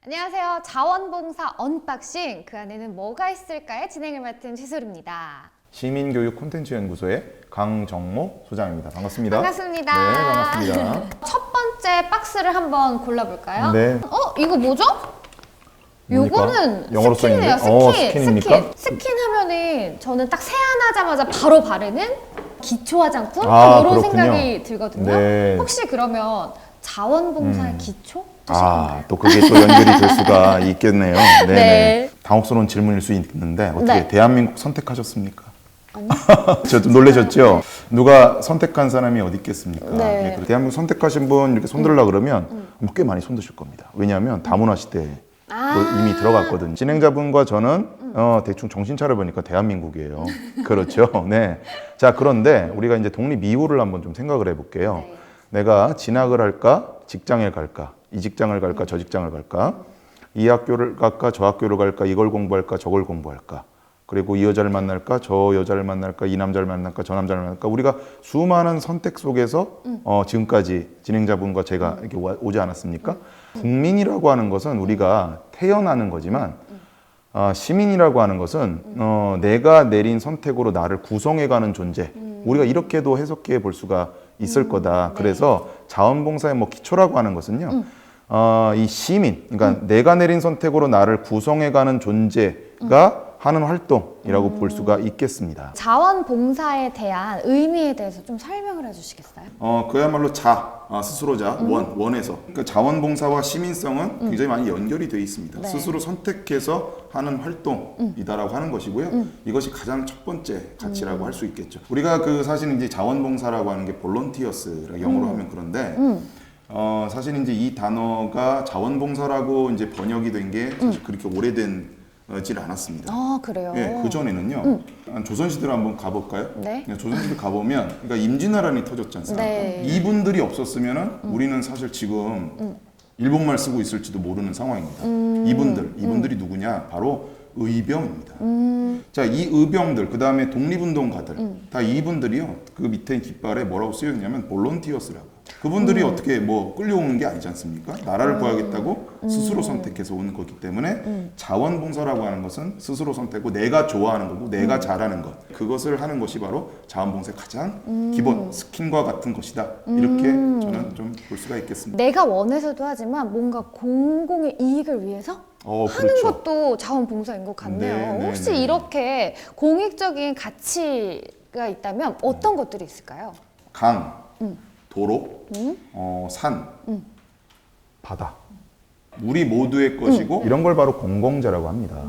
안녕하세요. 자원봉사 언박싱, 그 안에는 뭐가 있을까의 진행을 맡은 최솔입니다. 시민교육 콘텐츠연구소의 강정모 소장입니다. 반갑습니다. 반갑습니다. 네, 반갑습니다. 첫 번째 박스를 한번 골라볼까요? 네. 이거 뭐죠? 뭡니까? 요거는 영어로 스킨이네요. 써있는데? 스킨. 스킨입니까? 스킨 하면은 저는 딱 세안하자마자 바로 바르는 기초 화장품? 아, 이런 그렇군요. 생각이 들거든요. 네. 혹시 그러면 자원봉사의 기초? 또 그게 또 연결이 될 수가 있겠네요. 네네. 네. 당혹스러운 질문일 수 있는데 어떻게 네. 대한민국 선택하셨습니까? 아니요. 저 좀 놀라셨죠? 누가 선택한 사람이 어디 있겠습니까? 네. 그리고 대한민국 선택하신 분 이렇게 손들라 그러면 꽤 많이 손드실 겁니다. 왜냐하면 다문화 시대에 이미 들어갔거든요. 진행자분과 저는 대충 정신 차려보니까 대한민국이에요. 그렇죠. 네. 자, 그런데 우리가 이제 독립 이후를 한번 좀 생각을 해볼게요. 네. 내가 진학을 할까? 직장에 갈까? 이 직장을 갈까? 저 직장을 갈까? 이 학교를 갈까? 저 학교를 갈까? 이걸 공부할까? 저걸 공부할까? 그리고 이 여자를 만날까? 저 여자를 만날까? 이 남자를 만날까? 저 남자를 만날까? 우리가 수많은 선택 속에서 지금까지 진행자분과 제가 이렇게 오지 않았습니까? 국민이라고 하는 것은 우리가 태어나는 거지만 시민이라고 하는 것은 내가 내린 선택으로 나를 구성해가는 존재. 우리가 이렇게도 해석해 볼 수가 있을 거다. 그래서 자원봉사의 기초라고 하는 것은요. 이 시민, 그러니까 내가 내린 선택으로 나를 구성해가는 존재가 하는 활동이라고 볼 수가 있겠습니다. 자원봉사에 대한 의미에 대해서 좀 설명을 해주시겠어요? 그야말로 스스로자, 원에서. 그러니까 자원봉사와 시민성은 굉장히 많이 연결이 되어 있습니다. 네. 스스로 선택해서 하는 활동이다라고 하는 것이고요. 이것이 가장 첫 번째 가치라고 할 수 있겠죠. 우리가 사실 이제 자원봉사라고 하는 게 볼런티어스, 영어로 하면 그런데, 사실 이제 이 단어가 자원봉사라고 이제 번역이 된 게 사실 그렇게 오래된 질 않았습니다. 그래요? 예, 그 전에는요. 조선시대로 한번 가볼까요? 네. 조선시대 가보면, 그러니까 임진왜란이 터졌지 않습니까? 네. 이분들이 없었으면은 우리는 사실 지금 일본말 쓰고 있을지도 모르는 상황입니다. 이분들이 누구냐? 바로 의병입니다. 자, 이 의병들, 그 다음에 독립운동가들, 다 이분들이요. 그 밑에 깃발에 뭐라고 쓰여 있냐면 볼런티어스라고. 그분들이 어떻게 끌려오는 게 아니지 않습니까? 나라를 구하겠다고 스스로 선택해서 오는 거기 때문에 자원봉사라고 하는 것은 스스로 선택하고 내가 좋아하는 거고 내가 잘하는 것. 그것을 하는 것이 바로 자원봉사의 가장 기본 스킨과 같은 것이다. 이렇게 저는 좀 볼 수가 있겠습니다. 내가 원해서도 하지만 뭔가 공공의 이익을 위해서 하는 그렇죠. 것도 자원봉사인 것 같네요. 네, 혹시 네. 이렇게 공익적인 가치가 있다면 어떤 것들이 있을까요? 강, 도로, 산, 바다. 우리 모두의 것이고 이런 걸 바로 공공재라고 합니다.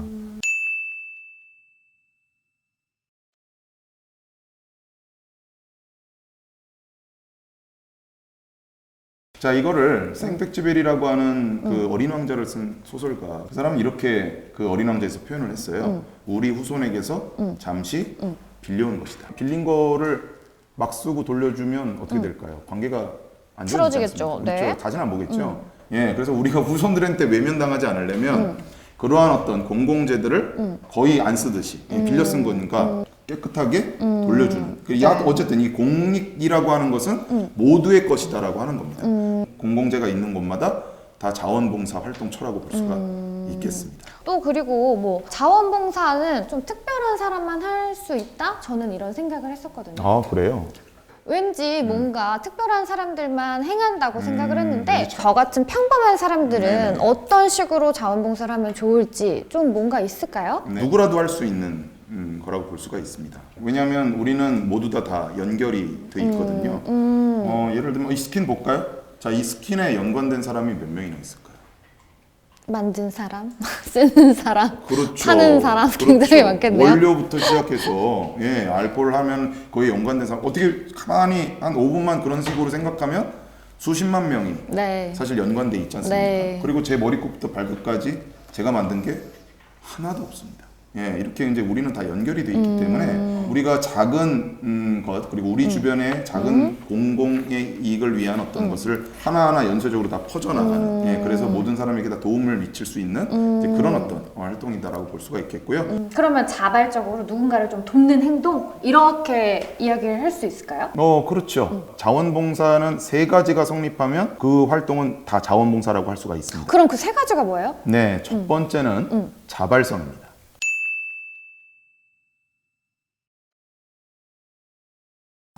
자, 이거를 생텍쥐베리라고 하는 그 어린 왕자를 쓴 소설가, 그 사람은 이렇게 그 어린 왕자에서 표현을 했어요. 우리 후손에게서 잠시 빌려온 것이다. 빌린 거를 막 쓰고 돌려주면 어떻게 될까요? 관계가 안 좋아지지 틀어지겠죠. 않습니까? 네. 그렇죠. 다시는 안 보겠죠. 예, 그래서 우리가 후손들한테 외면당하지 않으려면 그러한 어떤 공공재들을 거의 안 쓰듯이 빌려 쓴 거니까 깨끗하게 돌려주는. 어쨌든 이 공익이라고 하는 것은 모두의 것이다라고 하는 겁니다. 공공재가 있는 곳마다 다 자원봉사 활동처라고 볼 수가 있겠습니다. 또 그리고 자원봉사는 좀 특별한 사람만 할 수 있다? 저는 이런 생각을 했었거든요. 아, 그래요? 왠지 뭔가 특별한 사람들만 행한다고 생각을 했는데 그렇죠. 저 같은 평범한 사람들은 네네. 어떤 식으로 자원봉사를 하면 좋을지 좀 뭔가 있을까요? 누구라도 할 수 있는 거라고 볼 수가 있습니다. 왜냐하면 우리는 모두 다 연결이 돼 있거든요. 예를 들면 이 스킨 볼까요? 자, 이 스킨에 연관된 사람이 몇 명이나 있을까요? 만든 사람, 쓰는 사람, 그렇죠. 사는 사람 굉장히 많겠네요. 원료부터 시작해서 알코올 하면 거의 연관된 사람. 어떻게 가만히 한 5분만 그런 식으로 생각하면 수십만 명이 네. 사실 연관돼 있지 않습니까? 네. 그리고 제 머리끝부터 발끝까지 제가 만든 게 하나도 없습니다. 이렇게 이제 우리는 다 연결이 돼 있기 때문에 우리가 작은 것 그리고 우리 주변의 작은 공공의 이익을 이익을 위한 어떤 것을 하나하나 연쇄적으로 다 퍼져나가는 예, 그래서 모든 사람에게 다 도움을 미칠 수 있는 이제 그런 어떤 활동이다라고 볼 수가 있겠고요. 그러면 자발적으로 누군가를 좀 돕는 행동 이렇게 이야기를 할 수 있을까요? 그렇죠. 자원봉사는 세 가지가 성립하면 그 활동은 다 자원봉사라고 할 수가 있습니다. 그럼 그 세 가지가 뭐예요? 네, 첫 번째는 자발성입니다.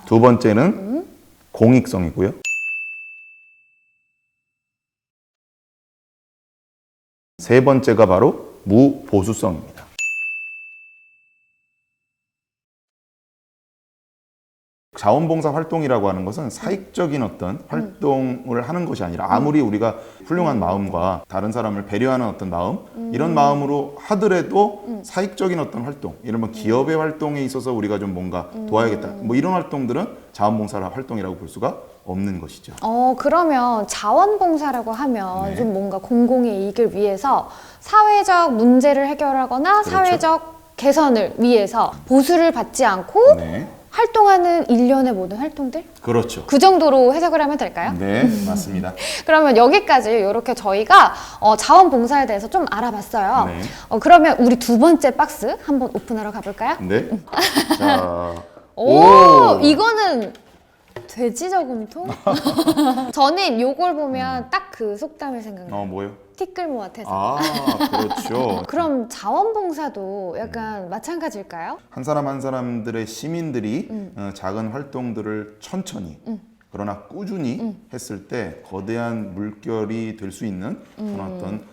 두 번째는 공익성이고요. 세 번째가 바로 무보수성입니다. 자원봉사 활동이라고 하는 것은 사익적인 어떤 활동을 하는 것이 아니라 아무리 우리가 훌륭한 마음과 다른 사람을 배려하는 어떤 마음 이런 마음으로 하더라도 사익적인 어떤 활동 이런 기업의 활동에 있어서 우리가 좀 뭔가 도와야겠다 뭐 이런 활동들은 자원봉사 활동이라고 볼 수가 없는 것이죠. 그러면 자원봉사라고 하면 네. 좀 뭔가 공공의 이익을 위해서 사회적 문제를 해결하거나 그렇죠. 사회적 개선을 위해서 보수를 받지 않고 네, 활동하는 일련의 모든 활동들? 그렇죠. 그 정도로 해석을 하면 될까요? 네, 맞습니다. 그러면 여기까지 이렇게 저희가 자원봉사에 대해서 좀 알아봤어요. 네. 그러면 우리 두 번째 박스 한번 오픈하러 가볼까요? 네. 자, 오, 이거는 돼지 저금통? 저는 요걸 보면 딱 그 속담이 생각나요. 뭐요? 티끌모아 태산. 아, 그렇죠. 그럼 자원봉사도 약간 마찬가지일까요? 한 사람 한 사람들의 시민들이 작은 활동들을 천천히 그러나 꾸준히 했을 때 거대한 물결이 될 수 있는 그런 어떤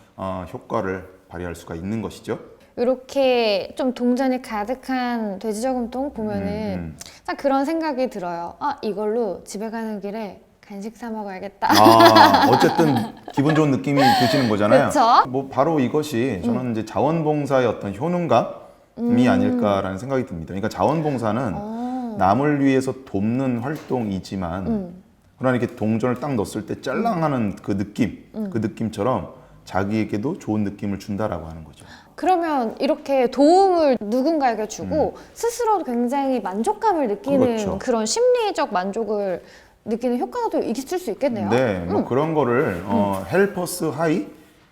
효과를 발휘할 수가 있는 것이죠. 이렇게 좀 동전이 가득한 돼지 저금통 보면은 딱 그런 생각이 들어요. 이걸로 집에 가는 길에 간식 사 먹어야겠다. 어쨌든 기분 좋은 느낌이 드시는 거잖아요. 그쵸? 뭐 바로 이것이 저는 이제 자원봉사의 어떤 효능감이 아닐까라는 생각이 듭니다. 그러니까 자원봉사는 남을 위해서 돕는 활동이지만 그러나 이렇게 동전을 딱 넣었을 때 짤랑하는 그 느낌, 그 느낌처럼 자기에게도 좋은 느낌을 준다라고 하는 거죠. 그러면 이렇게 도움을 누군가에게 주고 스스로도 굉장히 만족감을 느끼는 그렇죠. 그런 심리적 만족을 느끼는 효과도 있을 수 있겠네요. 네, 뭐 그런 거를 헬퍼스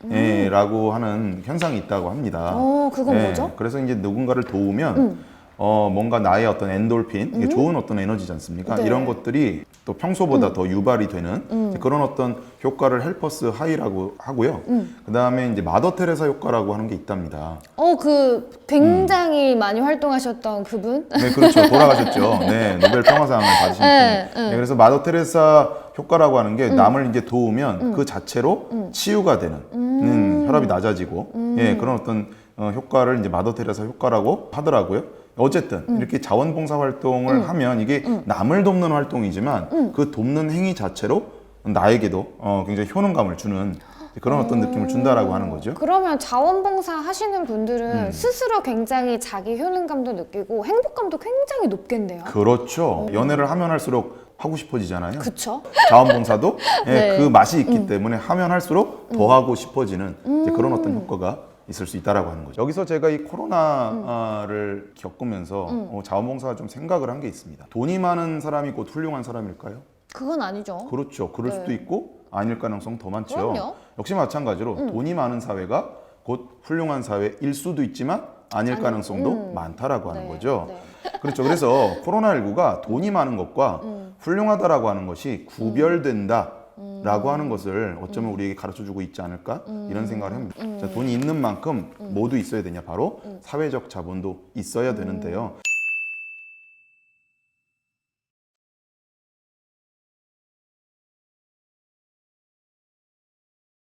하이라고 하는 현상이 있다고 합니다. 그건 뭐죠? 그래서 이제 누군가를 도우면 뭔가 나의 어떤 엔돌핀, 이게 좋은 어떤 에너지지 않습니까? 네. 이런 것들이 또 평소보다 더 유발이 되는 그런 어떤 효과를 헬퍼스 하이라고 하고요. 그 다음에 이제 마더 테레사 효과라고 하는 게 있답니다. 그 굉장히 많이 활동하셨던 그분? 네, 그렇죠. 돌아가셨죠. 네, 노벨 평화상을 받으신 네, 분. 네, 그래서 마더 테레사 효과라고 하는 게 남을 이제 도우면 그 자체로 치유가 되는 혈압이 낮아지고 예, 그런 어떤 효과를 이제 마더 테레사 효과라고 하더라고요. 어쨌든 이렇게 자원봉사 활동을 하면 이게 남을 돕는 활동이지만 그 돕는 행위 자체로 나에게도 굉장히 효능감을 주는 그런 어떤 느낌을 준다라고 하는 거죠. 그러면 자원봉사 하시는 분들은 스스로 굉장히 자기 효능감도 느끼고 행복감도 굉장히 높겠네요. 그렇죠. 연애를 하면 할수록 하고 싶어지잖아요. 그쵸? 자원봉사도 예, 네. 그 맛이 있기 때문에 하면 할수록 더 하고 싶어지는 이제 그런 어떤 효과가 있을 수 있다라고 하는 거죠. 여기서 제가 이 코로나를 겪으면서 자원봉사가 좀 생각을 한 게 있습니다. 돈이 많은 사람이 곧 훌륭한 사람일까요? 그건 아니죠. 그렇죠. 그럴 네. 수도 있고 아닐 가능성 더 많죠. 그럼요. 역시 마찬가지로 돈이 많은 사회가 곧 훌륭한 사회일 수도 있지만 아닐 가능성도 많다라고 하는 네, 거죠. 네. 그렇죠. 그래서 코로나19가 돈이 많은 것과 훌륭하다라고 하는 것이 구별된다라고 하는 것을 어쩌면 우리에게 가르쳐주고 있지 않을까 이런 생각을 합니다. 자, 돈이 있는 만큼 뭐도 있어야 되냐? 바로 사회적 자본도 있어야 되는데요.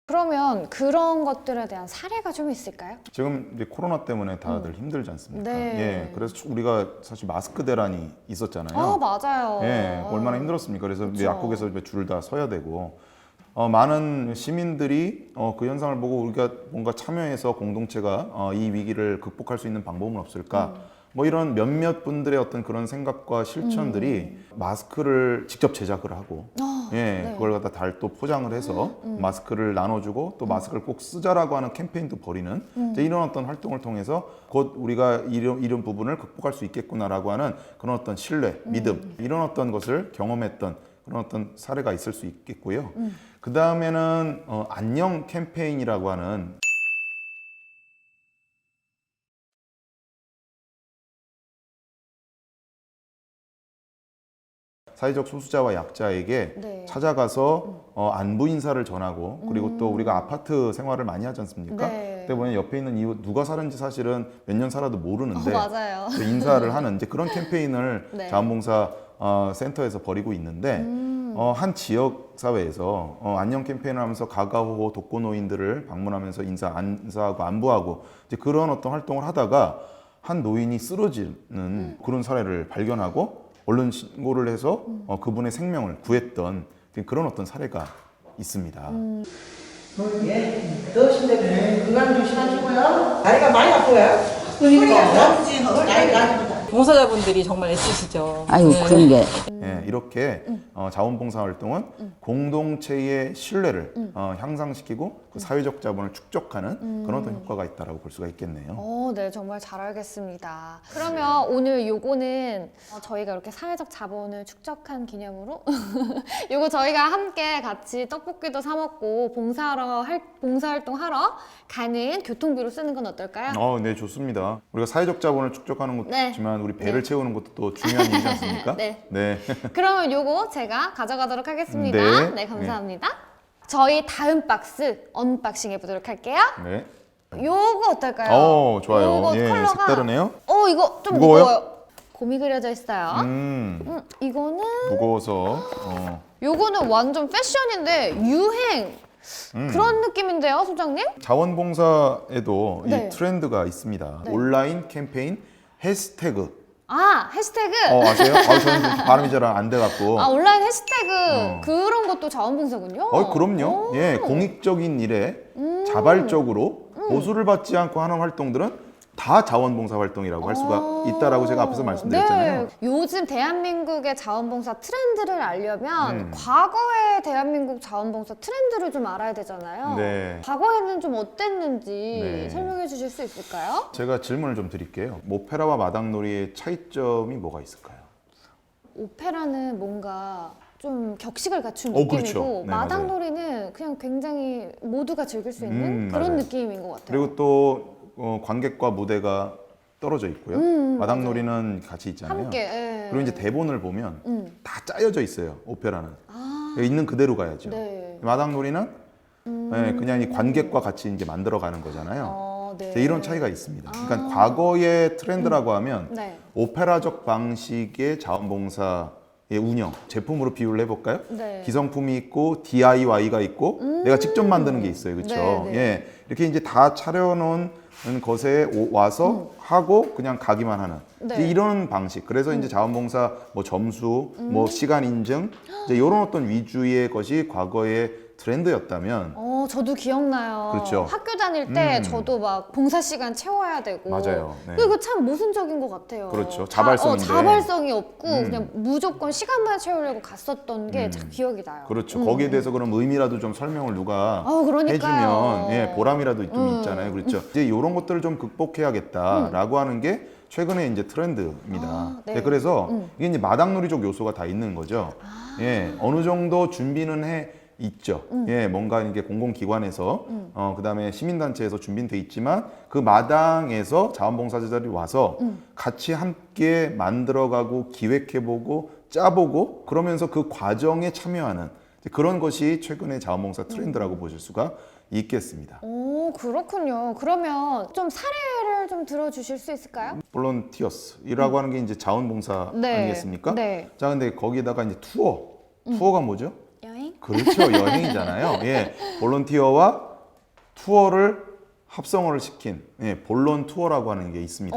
그러면 그런 것들에 대한 사례가 좀 있을까요? 지금 이제 코로나 때문에 다들 힘들지 않습니까? 네. 예, 그래서 우리가 사실 마스크 대란이 있었잖아요. 맞아요. 예, 얼마나 힘들었습니까? 그래서 이제 그쵸. 약국에서 줄을 다 서야 되고 많은 시민들이 그 현상을 보고 우리가 뭔가 참여해서 공동체가 이 위기를 극복할 수 있는 방법은 없을까? 뭐 이런 몇몇 분들의 어떤 그런 생각과 실천들이 마스크를 직접 제작을 하고 예, 네. 그걸 갖다 달 또 포장을 해서 마스크를 나눠주고 또 마스크를 꼭 쓰자라고 하는 캠페인도 벌이는 이제 이런 어떤 활동을 통해서 곧 우리가 이런 부분을 극복할 수 있겠구나라고 하는 그런 어떤 신뢰, 믿음 이런 어떤 것을 경험했던 그런 어떤 사례가 있을 수 있겠고요. 그 다음에는 안녕 캠페인이라고 하는 사회적 소수자와 약자에게 네. 찾아가서 안부 인사를 전하고 그리고 또 우리가 아파트 생활을 많이 하지 않습니까? 네. 그때 보면 옆에 있는 이웃 누가 사는지 사실은 몇 년 살아도 모르는데 맞아요. 인사를 하는 이제 그런 캠페인을 네. 자원봉사 센터에서 벌이고 있는데 한 지역 사회에서 안녕 캠페인을 하면서 가가호호 독거노인들을 방문하면서 인사하고 안부하고 이제 그런 어떤 활동을 하다가 한 노인이 쓰러지는 그런 사례를 발견하고 언론 신고를 해서 그분의 생명을 구했던 그런 어떤 사례가 있습니다. 예, 더우신데 건강 조심하시고요. 다리가 많이 아파요. 그러니까 아프지, 나이가. 봉사자분들이 정말 애쓰시죠. 아유 네. 그런 게 예, 이렇게 자원봉사 활동은 공동체의 신뢰를 향상시키고 그 사회적 자본을 축적하는 그런 어떤 효과가 있다라고 볼 수가 있겠네요. 네, 정말 잘 알겠습니다. 그러면 오늘 요거는 저희가 이렇게 사회적 자본을 축적한 기념으로 요거 저희가 함께 같이 떡볶이도 사 먹고 봉사활동 하러 가는 교통비로 쓰는 건 어떨까요? 네, 좋습니다. 우리가 사회적 자본을 축적하는 것도 네. 좋지만 우리 배를 네. 채우는 것도 또 중요한 일이지 않습니까? 네. 네. 그러면 요거 제가 가져가도록 하겠습니다. 네. 네, 감사합니다. 저희 다음 박스 언박싱 해보도록 할게요. 네. 요거 어떨까요? 좋아요. 요거 예, 컬러가 색다르네요. 이거 좀 무거워요? 무거워요. 곰이 그려져 있어요. 이거는 무거워서 요거는 완전 패션인데 유행 그런 느낌인데요, 소장님? 자원봉사에도 네. 이 트렌드가 있습니다. 네. 온라인 캠페인 해시태그. 해시태그. 아세요? 저는 좀 발음이 잘 안 돼갖고. 온라인 해시태그 그런 것도 자원봉사군요. 그럼요. 예, 공익적인 일에 자발적으로 보수를 받지 않고 하는 활동들은 다 자원봉사 활동이라고 할 수가 있다라고 제가 앞에서 말씀드렸잖아요. 네. 요즘 대한민국의 자원봉사 트렌드를 알려면 과거의 대한민국 자원봉사 트렌드를 좀 알아야 되잖아요. 네. 과거에는 좀 어땠는지 네. 설명해 주실 수 있을까요? 제가 질문을 좀 드릴게요. 오페라와 마당놀이의 차이점이 뭐가 있을까요? 오페라는 뭔가 좀 격식을 갖춘 그렇죠. 느낌이고 네, 마당놀이는 그냥 굉장히 모두가 즐길 수 있는 그런 맞아요. 느낌인 것 같아요. 그리고 또 관객과 무대가 떨어져 있고요. 마당놀이는 같이 있잖아요. 함께. 예. 그리고 이제 대본을 보면 다 짜여져 있어요. 오페라는 있는 그대로 가야죠. 네. 마당놀이는 그냥 이 관객과 같이 이제 만들어가는 거잖아요. 네. 이런 차이가 있습니다. 그러니까 과거의 트렌드라고 하면 네. 오페라적 방식의 자원봉사의 운영, 제품으로 비유를 해볼까요? 네. 기성품이 있고 DIY가 있고 내가 직접 만드는 게 있어요, 그렇죠? 네, 네. 예, 이렇게 이제 다 차려놓은 것에 와서 하고 그냥 가기만 하는 네. 이제 이런 방식. 그래서 이제 자원봉사 뭐 점수, 뭐 시간 인증 이제 이런 어떤 위주의 것이 과거의 트렌드였다면 저도 기억나요. 그렇죠. 학교 다닐 때 저도 막 봉사 시간 채워야 되고. 맞아요. 네. 그리고 참 모순적인 것 같아요. 그렇죠. 자발성인데. 자발성이 없고 그냥 무조건 시간만 채우려고 갔었던 게 참 기억이 나요. 그렇죠. 거기에 대해서 그럼 의미라도 좀 설명을 누가 그러니까요. 해주면 보람이라도 좀 있잖아요. 그렇죠. 이제 이런 것들을 좀 극복해야겠다라고 하는 게 최근에 이제 트렌드입니다. 네. 그래서 이게 이제 마당놀이적 요소가 다 있는 거죠. 예, 어느 정도 준비는 있죠. 예, 뭔가 이게 공공기관에서 그다음에 시민단체에서 준비는 돼 있지만 그 마당에서 자원봉사자들이 와서 같이 함께 만들어가고 기획해보고 짜보고 그러면서 그 과정에 참여하는 그런 것이 최근의 자원봉사 트렌드라고 보실 수가 있겠습니다. 그렇군요. 그러면 좀 사례를 좀 들어주실 수 있을까요? 볼런티어스이라고 하는 게 이제 자원봉사 네. 아니겠습니까? 네. 자, 근데 거기다가 이제 투어가 뭐죠? 여행? 그렇죠. 여행이잖아요. 예. 볼런티어와 투어를 합성어를 시킨 볼런 투어라고 하는 게 있습니다.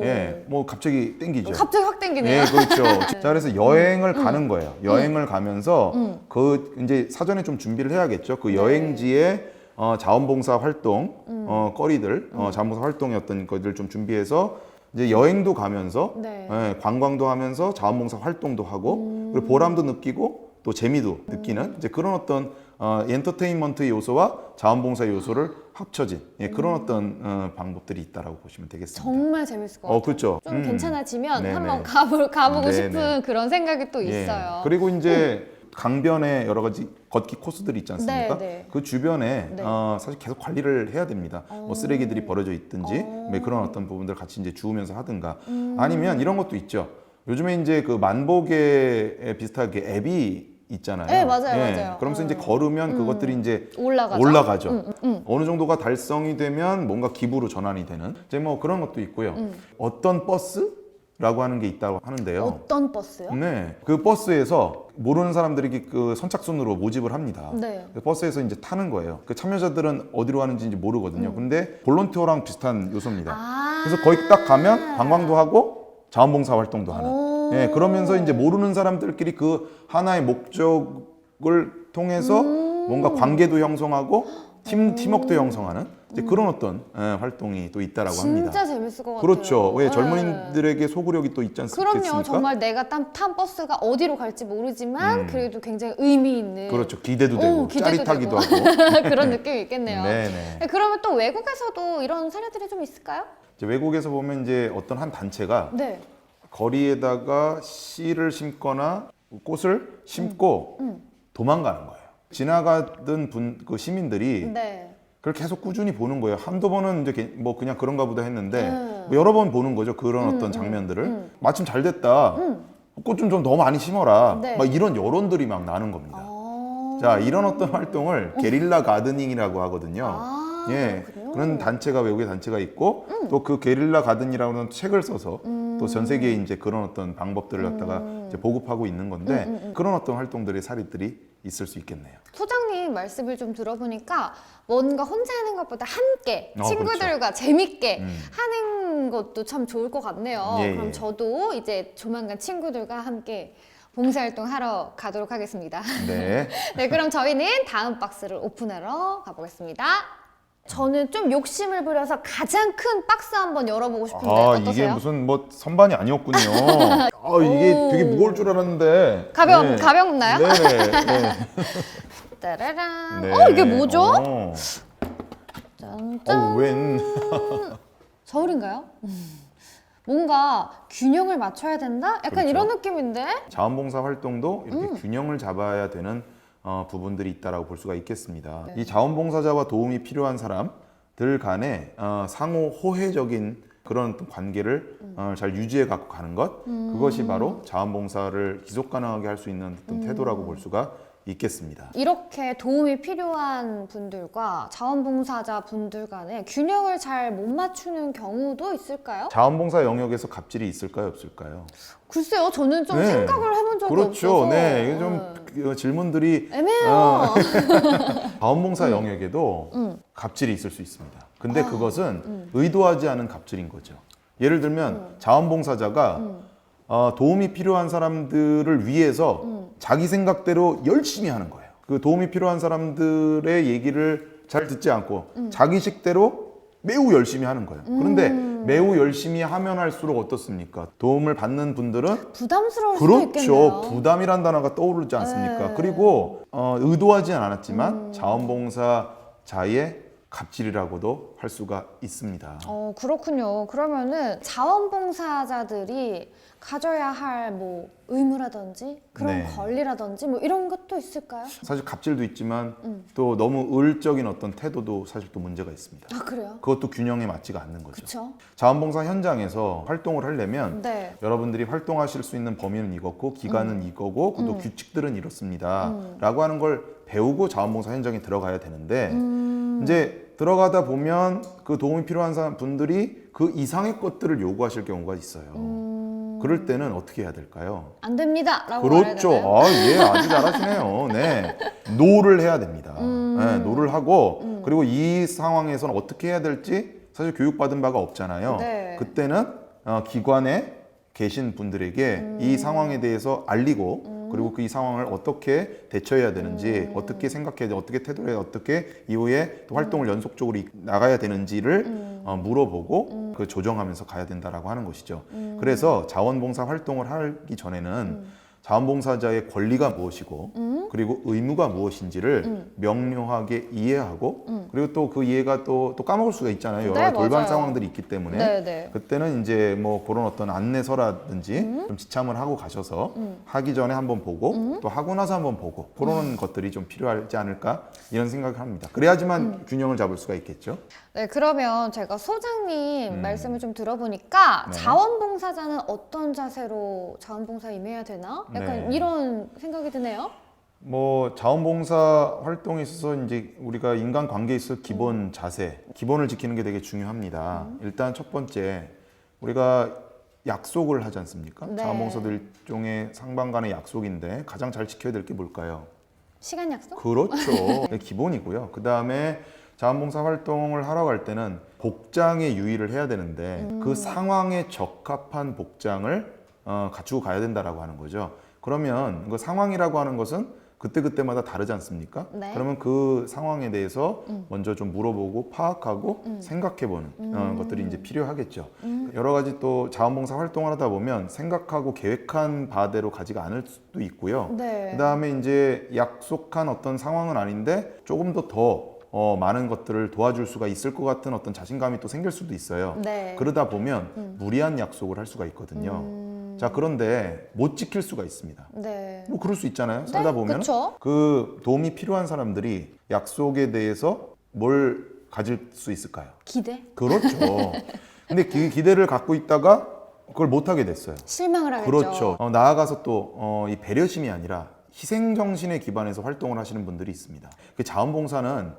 예. 뭐 갑자기 땡기죠. 갑자기 확 땡기네요. 예, 그렇죠. 자, 그래서 여행을 가는 거예요. 여행을 가면서 그 이제 사전에 좀 준비를 해야겠죠. 그 여행지에 자원봉사 활동 거리들, 자원봉사 활동의 어떤 것들을 좀 준비해서 이제 여행도 가면서 네. 예, 관광도 하면서 자원봉사 활동도 하고 그리고 보람도 느끼고 또 재미도 느끼는 이제 그런 어떤 엔터테인먼트 요소와 자원봉사 요소를 합쳐진 그런 어떤 방법들이 있다라고 보시면 되겠습니다. 정말 재밌을 것 같아요. 그렇죠. 좀 괜찮아지면 네네. 한번 가보고 네네. 싶은 그런 생각이 또 예. 있어요. 그리고 이제 강변에 여러 가지 걷기 코스들이 있지 않습니까? 네. 그 주변에 네. 사실 계속 관리를 해야 됩니다. 뭐 쓰레기들이 버려져 있든지 그런 어떤 부분들 같이 이제 주우면서 하든가 아니면 이런 것도 있죠. 요즘에 이제 그 만보계에 비슷하게 앱이 있잖아요. 네, 맞아요. 그러면서 이제 걸으면 그것들이 이제 올라가죠. 어느 정도가 달성이 되면 뭔가 기부로 전환이 되는 이제 뭐 그런 것도 있고요. 어떤 버스라고 하는 게 있다고 하는데요. 어떤 버스요? 네, 그 버스에서 모르는 사람들이 그 선착순으로 모집을 합니다. 네. 그 버스에서 이제 타는 거예요. 그 참여자들은 어디로 가는지 이제 모르거든요. 근데 볼런티어랑 비슷한 요소입니다. 그래서 거기 딱 가면 관광도 하고 자원봉사 활동도 하는. 예, 그러면서 이제 모르는 사람들끼리 그 하나의 목적을 통해서 뭔가 관계도 형성하고 팀워크도 형성하는 이제 그런 어떤 활동이 또 있다라고 합니다. 진짜 재밌을 것 같아요. 그렇죠. 왜 네. 젊은이들에게 소구력이 또 있지 않습니까? 그럼요. 정말 내가 탄 버스가 어디로 갈지 모르지만 그래도 굉장히 의미 있는 그렇죠. 기대도 되고 기대도 짜릿하기도 되고. 하고. 그런 느낌이 있겠네요. 네네. 네, 그러면 또 외국에서도 이런 사례들이 좀 있을까요? 이제 외국에서 보면 이제 어떤 한 단체가 네. 거리에다가 씨를 심거나 꽃을 심고 도망가는 거예요. 지나가던 그 시민들이 네. 그걸 계속 꾸준히 보는 거예요. 한두 번은 이제 뭐 그냥 그런가 보다 했는데 뭐 여러 번 보는 거죠. 그런 어떤 장면들을. 마침 잘 됐다. 꽃 좀 더 많이 심어라. 네. 막 이런 여론들이 막 나는 겁니다. 아. 자, 이런 어떤 활동을 게릴라 가드닝이라고 하거든요. 아, 예, 그렇군요. 그런 단체가 외국의 단체가 있고 또 그 게릴라 가든이라는 책을 써서 또 전 세계에 이제 그런 어떤 방법들을 갖다가 이제 보급하고 있는 건데 그런 어떤 활동들의 사례들이 있을 수 있겠네요. 소장님 말씀을 좀 들어보니까 뭔가 혼자 하는 것보다 함께 그렇죠. 친구들과 재밌게 하는 것도 참 좋을 것 같네요. 예, 그럼 예. 저도 이제 조만간 친구들과 함께 봉사활동 하러 가도록 하겠습니다. 네. 네, 그럼 저희는 다음 박스를 오픈하러 가보겠습니다. 저는 좀 욕심을 부려서 가장 큰 박스 한번 열어보고 싶은데 어떠세요? 이게 무슨 뭐 선반이 아니었군요. 이게 오. 되게 무거울 줄 알았는데. 가볍나요? 네. 따라란. 네. 이게 뭐죠? 짠짠. 웬. 서울인가요? 뭔가 균형을 맞춰야 된다? 약간 그렇죠. 이런 느낌인데? 자원봉사 활동도 이렇게 균형을 잡아야 되는 부분들이 있다라고 볼 수가 있겠습니다. 네. 이 자원봉사자와 도움이 필요한 사람들 간에 상호 호혜적인 그런 어떤 관계를 잘 유지해 갖고 가는 것, 그것이 바로 자원봉사를 지속 가능하게 할 수 있는 어떤 태도라고 볼 수가 있겠습니다. 이렇게 도움이 필요한 분들과 자원봉사자 분들 간에 균형을 잘 못 맞추는 경우도 있을까요? 자원봉사 영역에서 갑질이 있을까요, 없을까요? 글쎄요, 저는 좀 네. 생각을 해본 적이 그렇죠. 없어서. 네, 이게 좀 그 질문들이 애매해요. 자원봉사 영역에도 갑질이 있을 수 있습니다. 근데 그것은 의도하지 않은 갑질인 거죠. 예를 들면 자원봉사자가 도움이 필요한 사람들을 위해서 자기 생각대로 열심히 하는 거예요. 그 도움이 필요한 사람들의 얘기를 잘 듣지 않고 자기 식대로 매우 열심히 하는 거예요. 그런데 매우 열심히 하면 할수록 어떻습니까? 도움을 받는 분들은 부담스러울 수도 있겠네요. 그렇죠. 부담이란 단어가 떠오르지 않습니까? 네. 그리고 의도하진 않았지만 자원봉사자의 갑질이라고도 할 수가 있습니다. 그렇군요. 그러면은 자원봉사자들이 가져야 할 뭐 의무라든지 그런 네. 권리라든지 뭐 이런 것도 있을까요? 사실 갑질도 있지만 또 너무 의울적인 어떤 태도도 사실 또 문제가 있습니다. 아, 그래요? 그것도 균형에 맞지가 않는 거죠. 그쵸? 자원봉사 현장에서 활동을 하려면 네. 여러분들이 활동하실 수 있는 범위는 이거고 기간은 이거고 또 규칙들은 이렇습니다 라고 하는 걸 배우고 자원봉사 현장에 들어가야 되는데 이제 들어가다 보면 그 도움이 필요한 분들이 그 이상의 것들을 요구하실 경우가 있어요. 그럴 때는 어떻게 해야 될까요? 안 됩니다! 라고 말해야 그렇죠. 되나요? 예, 아주 잘하시네요. 네. 노를 해야 됩니다. 네, 노를 하고 그리고 이 상황에서는 어떻게 해야 될지 사실 교육받은 바가 없잖아요. 네. 그때는 기관에 계신 분들에게 이 상황에 대해서 알리고 그리고 그 이 상황을 어떻게 대처해야 되는지 어떻게 생각해야 돼 어떻게 태도를 해야 어떻게 이후에 또 활동을 연속적으로 나가야 되는지를 물어보고 그 조정하면서 가야 된다라고 하는 것이죠. 그래서 자원봉사 활동을 하기 전에는 자원봉사자의 권리가 무엇이고 그리고 의무가 무엇인지를 명료하게 이해하고 그리고 또 그 이해가 또 까먹을 수가 있잖아요. 여러 네, 가지 돌발 맞아요. 상황들이 있기 때문에 네, 네. 그때는 이제 뭐 그런 어떤 안내서라든지 좀 지참을 하고 가셔서 하기 전에 한번 보고 또 하고 나서 한번 보고 그런 것들이 좀 필요하지 않을까 이런 생각을 합니다. 그래야지만 균형을 잡을 수가 있겠죠. 네, 그러면 제가 소장님 말씀을 좀 들어보니까 네. 자원봉사자는 어떤 자세로 자원봉사 임해야 되나? 약간 네. 이런 생각이 드네요. 뭐 자원봉사 활동에 있어서 이제 우리가 인간 관계에 있어서 기본 자세, 기본을 지키는 게 되게 중요합니다. 일단 첫 번째 우리가 약속을 하지 않습니까? 네. 자원봉사도 일종의 상방 간의 약속인데 가장 잘 지켜야 될 게 뭘까요? 시간 약속? 그렇죠. 그게 기본이고요. 그 다음에 자원봉사 활동을 하러 갈 때는 복장에 유의를 해야 되는데 그 상황에 적합한 복장을 갖추고 가야 된다라고 하는 거죠. 그러면 그 상황이라고 하는 것은 그때그때마다 다르지 않습니까? 네. 그러면 그 상황에 대해서 먼저 좀 물어보고 파악하고 생각해보는 것들이 이제 필요하겠죠. 여러 가지 또 자원봉사 활동을 하다 보면 생각하고 계획한 바대로 가지가 않을 수도 있고요. 네. 그 다음에 이제 약속한 어떤 상황은 아닌데 조금 더 많은 것들을 도와줄 수가 있을 것 같은 어떤 자신감이 또 생길 수도 있어요. 네. 그러다 보면 무리한 약속을 할 수가 있거든요. 자, 그런데 못 지킬 수가 있습니다. 네. 뭐 그럴 수 있잖아요. 살다 보면 그쵸. 그 도움이 필요한 사람들이 약속에 대해서 뭘 가질 수 있을까요? 기대? 그렇죠. 근데 기대를 갖고 있다가 그걸 못 하게 됐어요. 실망을 하겠죠. 그렇죠. 나아가서 또 이 배려심이 아니라 희생 정신에 기반해서 활동을 하시는 분들이 있습니다. 그 자원봉사는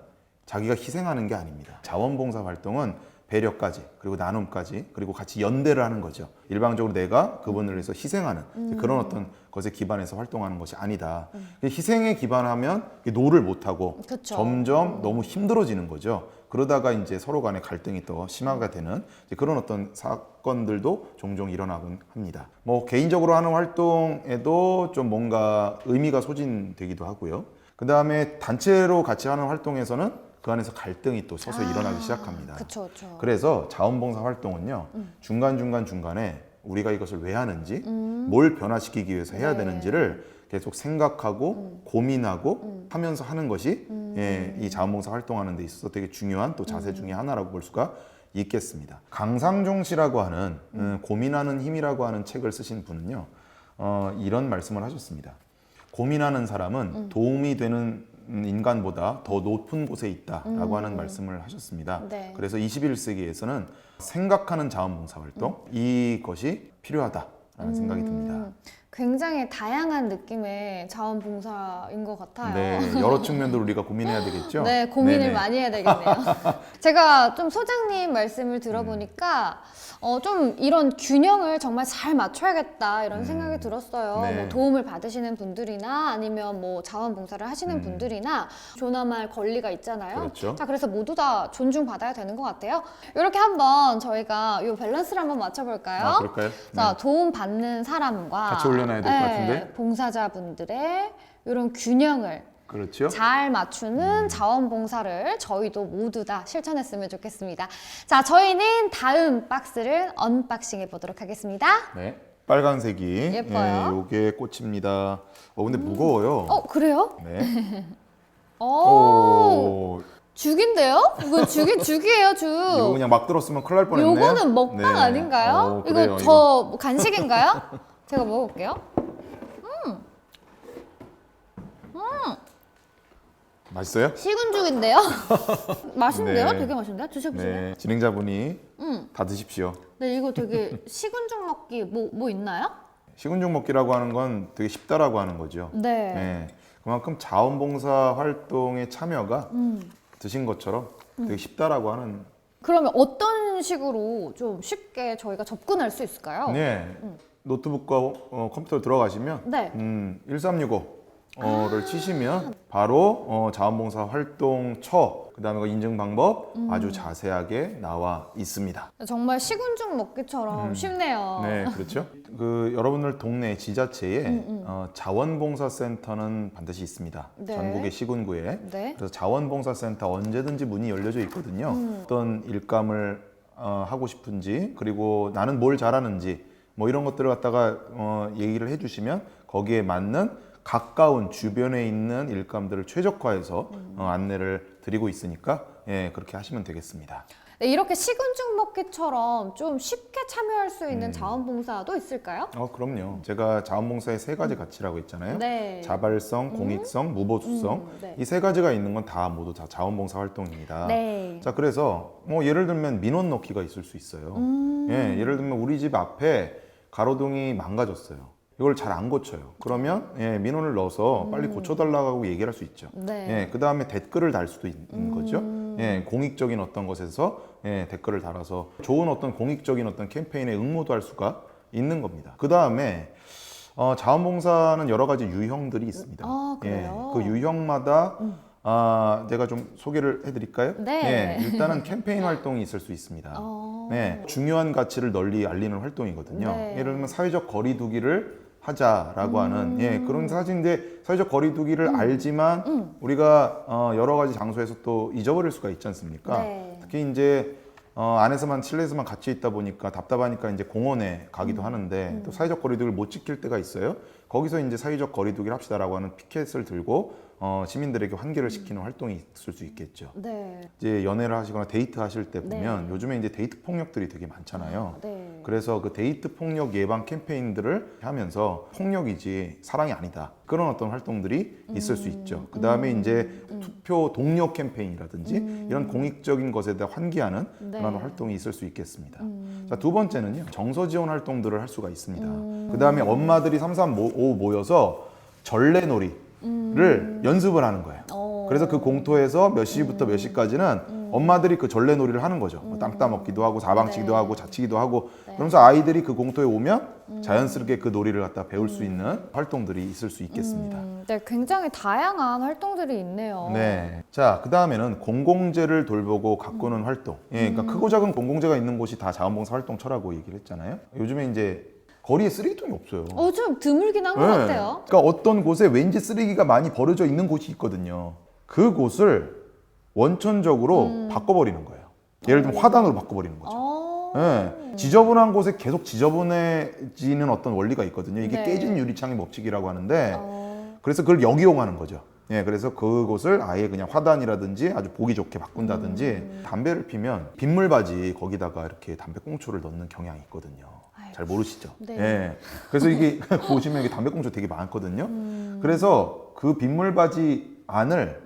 자기가 희생하는 게 아닙니다. 자원봉사 활동은 배려까지 그리고 나눔까지 그리고 같이 연대를 하는 거죠. 일방적으로 내가 그분을 위해서 희생하는 그런 어떤 것에 기반해서 활동하는 것이 아니다. 희생에 기반하면 노를 못하고 그쵸. 점점 너무 힘들어지는 거죠. 그러다가 이제 서로 간의 갈등이 더 심화가 되는 이제 그런 어떤 사건들도 종종 일어나곤 합니다. 뭐 개인적으로 하는 활동에도 좀 뭔가 의미가 소진되기도 하고요. 그 다음에 단체로 같이 하는 활동에서는 그 안에서 갈등이 또 서서히 일어나기 시작합니다. 그쵸, 그쵸. 그래서 자원봉사 활동은요, 중간중간에 우리가 이것을 왜 하는지, 뭘 변화시키기 위해서 해야 네. 되는지를 계속 생각하고 고민하고 하면서 하는 것이 예, 이 자원봉사 활동하는 데 있어서 되게 중요한 또 자세 중에 하나라고 볼 수가 있겠습니다. 강상종 씨라고 하는 고민하는 힘이라고 하는 책을 쓰신 분은요, 이런 말씀을 하셨습니다. 고민하는 사람은 도움이 되는 인간보다 더 높은 곳에 있다라고 하는 말씀을 하셨습니다. 네. 그래서 21세기에서는 생각하는 자원봉사 활동 이것이 필요하다라는 생각이 듭니다. 굉장히 다양한 느낌의 자원봉사인 것 같아요. 네, 여러 측면들 우리가 고민해야 되겠죠. 네, 고민을 네네. 많이 해야 되겠네요. 제가 좀 소장님 말씀을 들어보니까 좀 이런 균형을 정말 잘 맞춰야겠다 이런 생각이 들었어요. 네. 뭐 도움을 받으시는 분들이나 아니면 뭐 자원봉사를 하시는 분들이나 존엄할 권리가 있잖아요. 그렇죠. 자, 그래서 모두 다 존중받아야 되는 것 같아요. 이렇게 한번 저희가 이 밸런스를 한번 맞춰볼까요? 아, 그럴까요? 자, 네. 도움 받는 사람과 같이 올려놔야 될 것 같은데? 봉사자분들의 이런 균형을 그렇죠. 잘 맞추는 자원봉사를 저희도 모두 다 실천했으면 좋겠습니다. 자, 저희는 다음 박스를 언박싱해 보도록 하겠습니다. 네, 빨간색이 예뻐요. 요게 꽃입니다. 근데 무거워요. 그래요? 네. 오, 오, 죽인데요? 이거 죽이에요, 죽. 이거 그냥 막 들었으면 큰일 날 뻔했네요. 요거는 먹방 네. 아닌가요? 그래요, 이거 뭐 간식인가요? 제가 먹어볼게요. 맛있어요? 식은 죽인데요? 맛있는데요? 네. 되게 맛있는데요? 드셔보세요. 네, 진행자분이 다 드십시오. 네, 이거 되게 식은 죽 먹기 뭐 있나요? 식은죽 먹기라고 하는 건 되게 쉽다라고 하는 거죠. 네. 네, 그만큼 자원봉사 활동에 참여가 드신 것처럼 되게 쉽다라고 하는. 그러면 어떤 식으로 좀 쉽게 저희가 접근할 수 있을까요? 네, 노트북과 컴퓨터 들어가시면 네. 1365를 치시면 바로 자원봉사 활동처 그다음에 그 인증 방법 아주 자세하게 나와 있습니다. 정말 식은 죽 먹기처럼 쉽네요. 네, 그렇죠. 그 여러분들 동네 지자체에 자원봉사센터는 반드시 있습니다. 네. 전국의 시군구에. 네. 그래서 자원봉사센터 언제든지 문이 열려져 있거든요. 어떤 일감을 하고 싶은지 그리고 나는 뭘 잘하는지 뭐 이런 것들을 갖다가 얘기를 해주시면 거기에 맞는 가까운 주변에 있는 일감들을 최적화해서 안내를 드리고 있으니까 예, 그렇게 하시면 되겠습니다. 네, 이렇게 식은 죽 먹기처럼 좀 쉽게 참여할 수 있는 자원봉사도 있을까요? 그럼요. 제가 자원봉사의 세 가지 가치라고 했잖아요. 네. 자발성, 공익성, 무보수성. 네. 이 세 가지가 있는 건 다 모두 다 자원봉사 활동입니다. 네. 자, 그래서 뭐 예를 들면 민원 넣기가 있을 수 있어요. 예, 예를 들면 우리 집 앞에 가로등이 망가졌어요. 이걸 잘 안 고쳐요. 그러면 예, 민원을 넣어서 빨리 고쳐달라고 얘기를 할 수 있죠. 네. 예, 그 다음에 댓글을 달 수도 있는 거죠. 예, 공익적인 어떤 것에서 예, 댓글을 달아서 좋은 어떤 공익적인 어떤 캠페인에 응모도 할 수가 있는 겁니다. 그 다음에 자원봉사는 여러 가지 유형들이 있습니다. 아, 그래요? 예, 그 유형마다 제가 좀 소개를 해드릴까요? 네. 예, 일단은 캠페인 활동이 있을 수 있습니다. 네, 중요한 가치를 널리 알리는 활동이거든요. 네. 예를 들면 사회적 거리두기를 하자라고 하는 예, 그런 사실인데 사회적 거리두기를 알지만 우리가 여러 가지 장소에서 또 잊어버릴 수가 있지 않습니까? 네. 특히 이제 안에서만 실내에서만 같이 있다 보니까 답답하니까 이제 공원에 가기도 하는데 또 사회적 거리두기를 못 지킬 때가 있어요. 거기서 이제 사회적 거리두기를 합시다라고 하는 피켓을 들고 시민들에게 환기를 시키는 활동이 있을 수 있겠죠. 네. 이제 연애를 하시거나 데이트 하실 때 보면 네. 요즘에 이제 데이트 폭력들이 되게 많잖아요. 네. 그래서 그 데이트 폭력 예방 캠페인들을 하면서 폭력이지 사랑이 아니다. 그런 어떤 활동들이 있을 수 있죠. 그 다음에 이제 투표 동료 캠페인이라든지 이런 공익적인 것에 대해 환기하는 네. 그런 활동이 있을 수 있겠습니다. 자, 두 번째는요, 정서 지원 활동들을 할 수가 있습니다. 그 다음에 엄마들이 3, 3, 5 모여서 전래놀이를 연습을 하는 거예요. 그래서 그 공터에서 몇 시부터 몇 시까지는 엄마들이 그 전래놀이를 하는 거죠. 뭐 땅 따먹기도 하고 사방치기도 네. 하고 자치기도 하고 그러면서 아이들이 그 공터에 오면 자연스럽게 그 놀이를 갖다 배울 수 있는 활동들이 있을 수 있겠습니다. 네, 굉장히 다양한 활동들이 있네요. 네. 자, 그 다음에는 공공재를 돌보고 가꾸는 활동. 예, 그러니까 크고 작은 공공재가 있는 곳이 다 자원봉사 활동처라고 얘기를 했잖아요. 요즘에 이제 거리에 쓰레기통이 없어요. 좀 드물긴 한 것 네. 같아요. 그러니까 어떤 곳에 왠지 쓰레기가 많이 버려져 있는 곳이 있거든요. 그곳을 원천적으로 바꿔버리는 거예요. 예를 들면 화단으로 바꿔버리는 거죠. 네. 지저분한 곳에 계속 지저분해지는 어떤 원리가 있거든요. 이게 네. 깨진 유리창의 법칙이라고 하는데 그래서 그걸 역이용하는 거죠. 예, 그래서 그곳을 아예 그냥 화단이라든지 아주 보기 좋게 바꾼다든지 담배를 피면 빗물바지 거기다가 이렇게 담배 꽁초를 넣는 경향이 있거든요. 잘 모르시죠? 네. 예. 그래서 이게 보시면 이게 담배 꽁초 되게 많거든요. 그래서 그 빗물바지 안을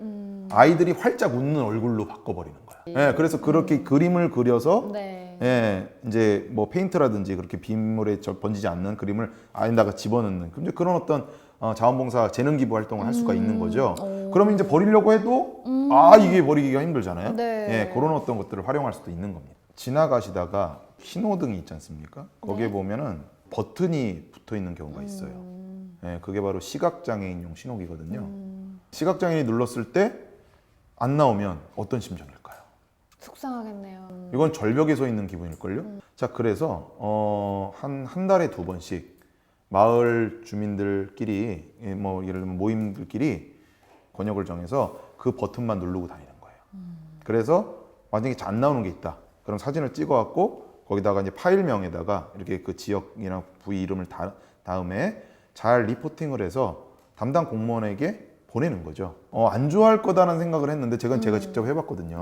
아이들이 활짝 웃는 얼굴로 바꿔버리는 거예요. 예, 그래서 그렇게 그림을 그려서 네. 예, 이제 뭐 페인트라든지 그렇게 빗물에 번지지 않는 그림을 안에다가 집어넣는 그런 어떤 자원봉사 재능 기부 활동을 할 수가 있는 거죠. 그러면 이제 버리려고 해도 이게 버리기가 힘들잖아요. 네. 예, 그런 어떤 것들을 활용할 수도 있는 겁니다. 지나가시다가 신호등이 있지 않습니까? 거기에 네. 보면은 버튼이 붙어 있는 경우가 있어요. 예, 그게 바로 시각장애인용 신호기거든요. 시각장애인이 눌렀을 때 안 나오면 어떤 심정일까요? 속상하겠네요. 이건 절벽에 서 있는 기분일걸요? 자, 그래서 한 달에 2번씩 마을 주민들끼리 뭐 예를 들면 모임들끼리 권역을 정해서 그 버튼만 누르고 다니는 거예요. 그래서 만약에 안 나오는 게 있다. 그럼 사진을 찍어갖고 거기다가 이제 파일명에다가 이렇게 그 지역이나 부위 이름을 다음에 잘 리포팅을 해서 담당 공무원에게 보내는 거죠. 안 좋아할 거다라는 생각을 했는데 제가 직접 해봤거든요.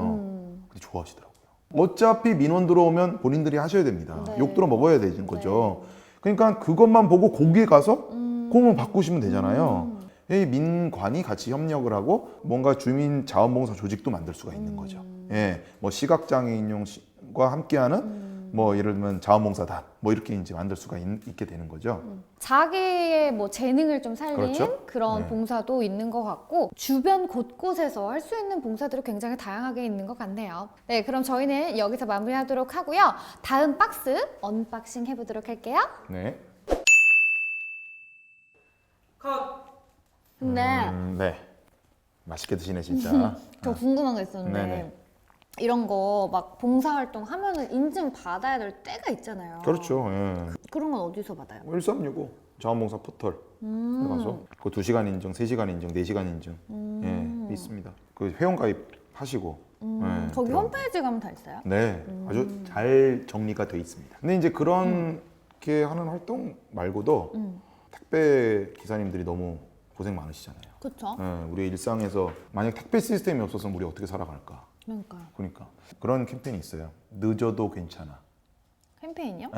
근데 좋아하시더라고요. 어차피 민원 들어오면 본인들이 하셔야 됩니다. 네. 욕 들어 먹어야 되는 거죠. 그러니까 그것만 보고 거기에 가서 그거만 바꾸시면 되잖아요. 이 민관이 같이 협력을 하고 뭔가 주민 자원봉사 조직도 만들 수가 있는 거죠. 예, 뭐 시각장애인용과 함께하는 뭐 예를 들면 자원봉사단 뭐 이렇게 이제 만들 수가 있게 되는 거죠. 자기의 뭐 재능을 좀 살린 그렇죠? 그런 네. 봉사도 있는 것 같고 주변 곳곳에서 할 수 있는 봉사들이 굉장히 다양하게 있는 것 같네요. 네, 그럼 저희는 여기서 마무리하도록 하고요. 다음 박스 언박싱 해보도록 할게요. 네. 네, 네. 맛있게 드시네 진짜. 저 궁금한 게 있었는데 네네. 이런 거 막 봉사활동 하면은 인증 받아야 될 때가 있잖아요. 그렇죠. 예. 그런 건 어디서 받아요? 1365 자원봉사 포털 가서 그 2시간 인증, 3시간 인증, 4시간 인증 예, 있습니다. 그 회원가입 하시고 예, 거기 들어가면. 홈페이지 가면 다 있어요? 네, 아주 잘 정리가 돼 있습니다. 근데 이제 그렇게 하는 활동 말고도 택배 기사님들이 너무 고생 많으시잖아요. 그쵸? 우리의 일상에서 만약 택배 시스템이 없었으면 우리 어떻게 살아갈까? 그러니까요. 그러니까 그런 캠페인이 있어요. 늦어도 괜찮아. 캠페인이요?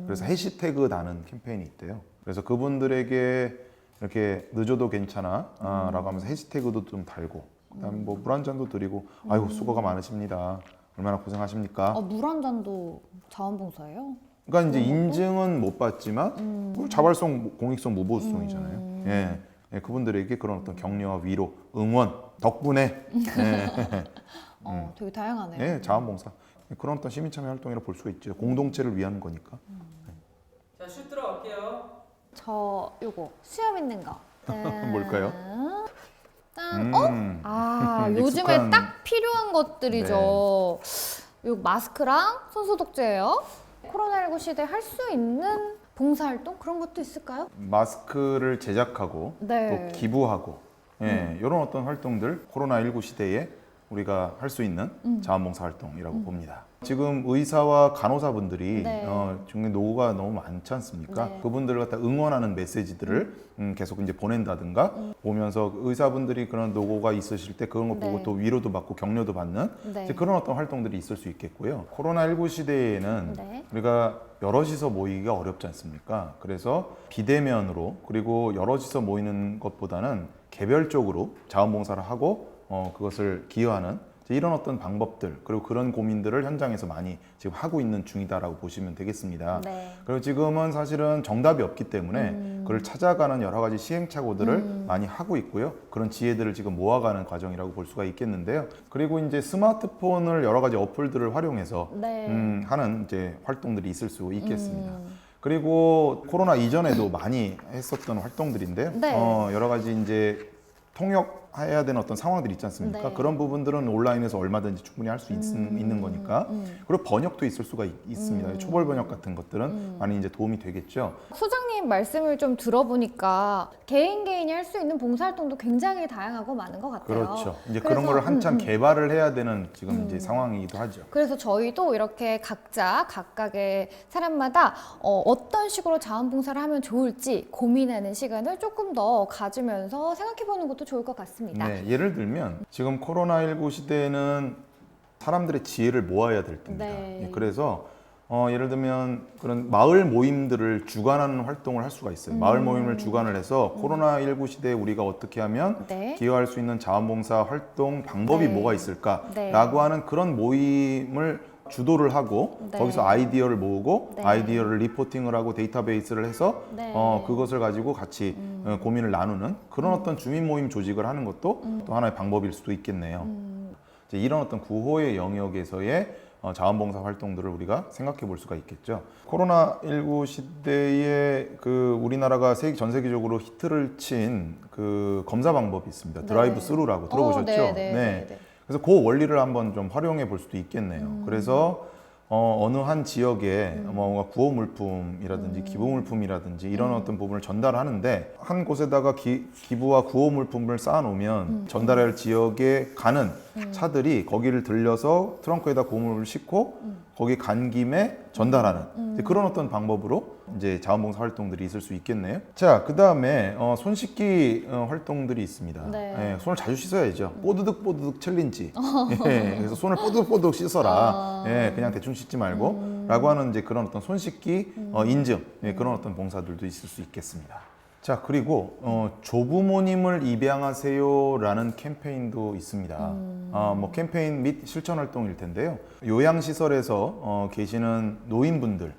그래서 해시태그 다는 캠페인이 있대요. 그래서 그분들에게 이렇게 늦어도 괜찮아 라고 하면서 해시태그도 좀 달고 그다음에 뭐 물 한 잔도 드리고 아이고 수고가 많으십니다. 얼마나 고생하십니까? 물 한 잔도 자원봉사예요? 그러니까 이제 인증은 못 받지만 자발성, 공익성, 무보수성이잖아요. 예, 그분들에게 그런 어떤 격려와 위로, 응원 덕분에 되게 다양하네요. 예, 자원봉사 그런 어떤 시민참여 활동이라고 볼 수가 있죠. 공동체를 위한 거니까. 자, 슛 들어갈게요. 저 요거 수염 있는 거. 뭘까요? 짠. 요즘에 익숙한- 딱 필요한 것들이죠. 요 마스크랑 손소독제예요. 코로나19 시대에 할 수 있는 봉사활동 그런 것도 있을까요? 마스크를 제작하고 네. 또 기부하고 이런 어떤 활동들 코로나19 시대에 우리가 할 수 있는 자원봉사 활동이라고 봅니다. 지금 의사와 간호사분들이 네. 중에 노고가 너무 많지 않습니까? 네. 그분들을 갖다 응원하는 메시지들을 계속 이제 보낸다든가 보면서 의사분들이 그런 노고가 있으실 때 그런 거 보고 네. 또 위로도 받고 격려도 받는 네. 이제 그런 어떤 활동들이 있을 수 있겠고요. 코로나19 시대에는 네. 우리가 여럿이서 모이기가 어렵지 않습니까? 그래서 비대면으로 그리고 여럿이서 모이는 것보다는 개별적으로 자원봉사를 하고 그것을 기여하는 이런 어떤 방법들 그리고 그런 고민들을 현장에서 많이 지금 하고 있는 중이다라고 보시면 되겠습니다. 네. 그리고 지금은 사실은 정답이 없기 때문에 그걸 찾아가는 여러 가지 시행착오들을 많이 하고 있고요. 그런 지혜들을 지금 모아가는 과정이라고 볼 수가 있겠는데요. 그리고 이제 스마트폰을 여러 가지 어플들을 활용해서 네. 하는 이제 활동들이 있을 수 있겠습니다. 그리고 코로나 이전에도 많이 했었던 활동들인데요. 네. 여러 가지 이제 통역해야 되는 어떤 상황들이 있지 않습니까? 네. 그런 부분들은 온라인에서 얼마든지 충분히 할 수 있는 거니까. 그리고 번역도 있을 수가 있습니다. 초벌 번역 같은 것들은 많이 이제 도움이 되겠죠. 소장님 말씀을 좀 들어보니까 개인이 할 수 있는 봉사활동도 굉장히 다양하고 많은 것 같아요. 그렇죠. 이제 그래서, 그런 거를 한참 개발을 해야 되는 지금 이제 상황이기도 하죠. 그래서 저희도 이렇게 각각의 사람마다 어떤 식으로 자원봉사를 하면 좋을지 고민하는 시간을 조금 더 가지면서 생각해보는 것도 좋을 것 같습니다. 네, 예를 들면 지금 코로나19 시대에는 사람들의 지혜를 모아야 될 때입니다. 네. 그래서 예를 들면 그런 마을 모임들을 주관하는 활동을 할 수가 있어요. 마을 모임을 주관을 해서 코로나19 시대에 우리가 어떻게 하면 네. 기여할 수 있는 자원봉사 활동 방법이 네. 뭐가 있을까라고 네. 하는 그런 모임을 주도를 하고 네. 거기서 아이디어를 모으고 네. 아이디어를 리포팅을 하고 데이터베이스를 해서 네. 그것을 가지고 같이 고민을 나누는 그런 어떤 주민 모임 조직을 하는 것도 또 하나의 방법일 수도 있겠네요. 이제 이런 어떤 구호의 영역에서의 자원봉사 활동들을 우리가 생각해 볼 수가 있겠죠. 코로나19 시대에 그 우리나라가 전 세계적으로 히트를 친 그 검사 방법이 있습니다. 네. 드라이브 스루라고 들어보셨죠? 네. 그래서 그 원리를 한번 좀 활용해 볼 수도 있겠네요. 그래서 어느 한 지역에 뭔가 구호 물품이라든지 기부 물품이라든지 이런 어떤 부분을 전달하는데 한 곳에다가 기부와 구호 물품을 쌓아놓으면 전달해야 할 지역에 가는 차들이 거기를 들려서 트렁크에다 고물을 싣고 거기 간 김에 전달하는 이제 그런 어떤 방법으로 이제 자원봉사 활동들이 있을 수 있겠네요. 자, 그 다음에 손 씻기 활동들이 있습니다. 네. 예, 손을 자주 씻어야죠. 뽀드득 챌린지. 예, 그래서 손을 뽀드득 씻어라. 예, 그냥 대충 씻지 말고 라고 하는 이제 그런 어떤 손 씻기 인증 그런 어떤 봉사들도 있을 수 있겠습니다. 자, 그리고 조부모님을 입양하세요라는 캠페인도 있습니다. 뭐 캠페인 및 실천 활동일 텐데요. 요양시설에서 계시는 노인분들을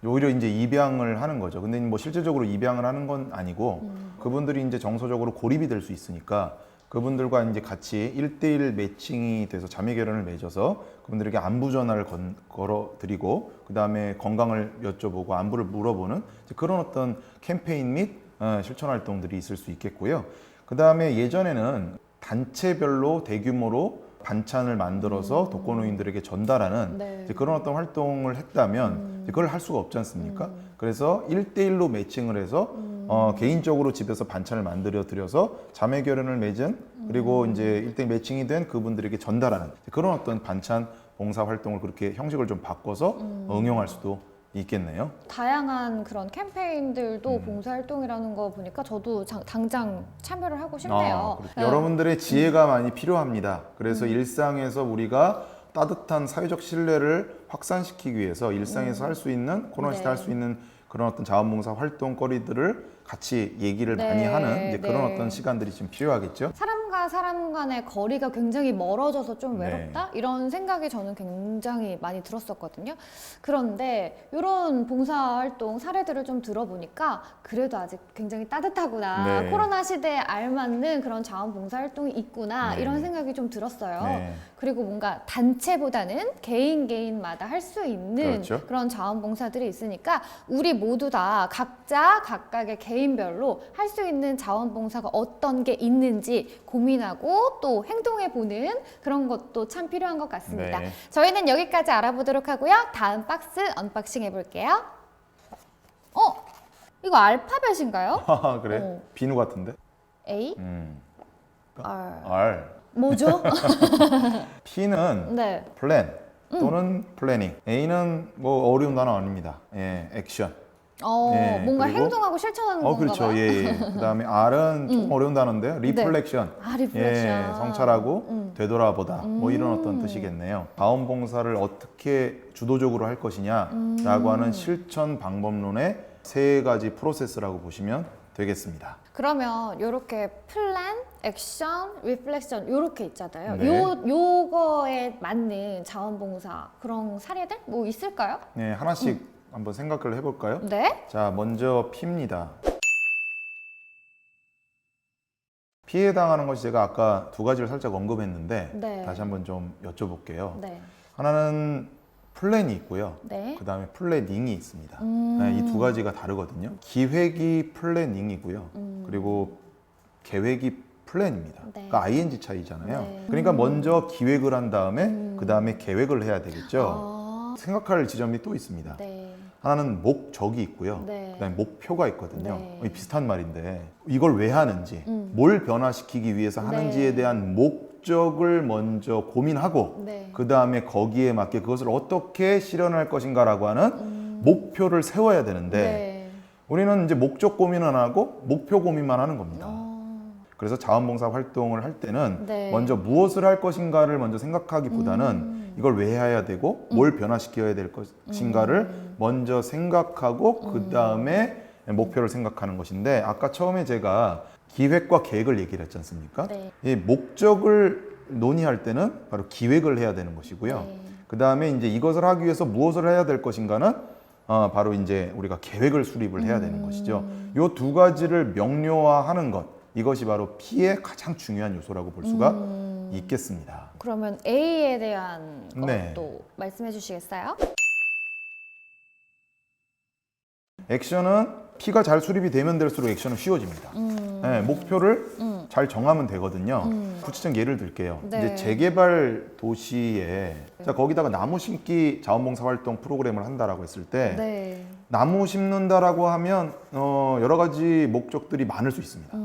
오히려 이제 입양을 하는 거죠. 근데 뭐 실질적으로 입양을 하는 건 아니고 그분들이 이제 정서적으로 고립이 될 수 있으니까 그분들과 이제 같이 1대1 매칭이 돼서 자매 결연을 맺어서 그분들에게 안부 전화를 걸어드리고 그 다음에 건강을 여쭤보고 안부를 물어보는 그런 어떤 캠페인 및 실천 활동들이 있을 수 있겠고요. 그 다음에 예전에는 단체별로 대규모로 반찬을 만들어서 독거노인들에게 전달하는 네. 이제 그런 어떤 활동을 했다면 이제 그걸 할 수가 없지 않습니까? 그래서 1대1로 매칭을 해서 개인적으로 집에서 반찬을 만들어 드려서 자매 결연을 맺은 그리고 이제 1대1 매칭이 된 그분들에게 전달하는 그런 어떤 반찬 봉사 활동을 그렇게 형식을 좀 바꿔서 응용할 수도 있겠네요. 다양한 그런 캠페인들도 봉사활동이라는 거 보니까 저도 당장 참여를 하고 싶네요. 그렇죠. 네. 여러분들의 지혜가 많이 필요합니다. 그래서 일상에서 우리가 따뜻한 사회적 신뢰를 확산시키기 위해서 일상에서 할 수 있는 코로나 시대 네. 할 수 있는 그런 어떤 자원봉사 활동거리들을 같이 얘기를 네, 많이 하는 이제 그런 네. 어떤 시간들이 좀 필요하겠죠. 사람과 사람 간의 거리가 굉장히 멀어져서 좀 네. 외롭다? 이런 생각이 저는 굉장히 많이 들었었거든요. 그런데 이런 봉사활동 사례들을 좀 들어보니까 그래도 아직 굉장히 따뜻하구나. 네. 코로나 시대에 알맞는 그런 자원봉사활동이 있구나. 네. 이런 생각이 좀 들었어요. 네. 그리고 뭔가 단체보다는 개인마다 할 수 있는 그렇죠. 그런 자원봉사들이 있으니까 우리 모두 다 각자 각각의 개인별로 할 수 있는 자원봉사가 어떤 게 있는지 고민하고 또 행동해보는 그런 것도 참 필요한 것 같습니다. 네. 저희는 여기까지 알아보도록 하고요. 다음 박스 언박싱 해볼게요. 이거 알파벳인가요? 아, 그래? 어. 비누 같은데? A? R. R. 뭐죠? P는 네. 플랜 또는 플래닝. A는 뭐 어려운 단어 아닙니다. 예, 액션. 예, 뭔가 그리고- 행동하고 실천하는 건가 그렇죠. 봐요. 예, 예. 그다음에 R은 좀 어려운 단어인데요. 리플렉션. 리플렉션. 예, 성찰하고 되돌아보다. 뭐 이런 어떤 뜻이겠네요. 자원봉사를 어떻게 주도적으로 할 것이냐라고 하는 실천 방법론의 세 가지 프로세스라고 보시면 되겠습니다. 그러면 이렇게 플랜, 액션, 리플렉션 이렇게 있잖아요. 네. 요거에 맞는 자원봉사 그런 사례들 뭐 있을까요? 네, 하나씩 한번 생각을 해볼까요? 네. 자, 먼저 피입니다. 피해 당하는 것이 제가 아까 두 가지를 살짝 언급했는데 네. 다시 한번 좀 여쭤볼게요. 네. 하나는 플랜이 있고요. 네. 그 다음에 플래닝이 있습니다. 이 두 가지가 다르거든요. 기획이 플래닝이고요. 그리고 계획이 플랜입니다. 네. 그러니까 ing 차이잖아요. 네. 그러니까 먼저 기획을 한 다음에 그 다음에 계획을 해야 되겠죠. 아, 생각할 지점이 또 있습니다. 네. 하나는 목적이 있고요. 네. 그다음에 목표가 있거든요. 네. 비슷한 말인데 이걸 왜 하는지, 뭘 변화시키기 위해서 하는지에 네. 대한 목적을 먼저 고민하고 네. 그 다음에 거기에 맞게 그것을 어떻게 실현할 것인가라고 하는 목표를 세워야 되는데 네. 우리는 이제 목적 고민은 안 하고 목표 고민만 하는 겁니다. 그래서 자원봉사 활동을 할 때는 네. 먼저 무엇을 할 것인가를 먼저 생각하기보다는 이걸 왜 해야 되고 뭘 변화시켜야 될 것인가를 먼저 생각하고 그 다음에 목표를 생각하는 것인데 아까 처음에 제가 기획과 계획을 얘기를 했지 않습니까? 네. 이 목적을 논의할 때는 바로 기획을 해야 되는 것이고요. 네. 그 다음에 이제 이것을 하기 위해서 무엇을 해야 될 것인가는 바로 이제 우리가 계획을 수립을 해야 되는 것이죠. 이 두 가지를 명료화하는 것, 이것이 바로 P의 가장 중요한 요소라고 볼 수가 있겠습니다. 그러면 A에 대한 네. 것도 말씀해 주시겠어요? 액션은 P가 잘 수립이 되면 될수록 액션은 쉬워집니다. 네, 목표를 잘 정하면 되거든요. 구체적 예를 들게요. 네. 이제 재개발 도시에 자, 거기다가 나무 심기 자원봉사 활동 프로그램을 한다라고 했을 때 네. 나무 심는다라고 하면 여러 가지 목적들이 많을 수 있습니다.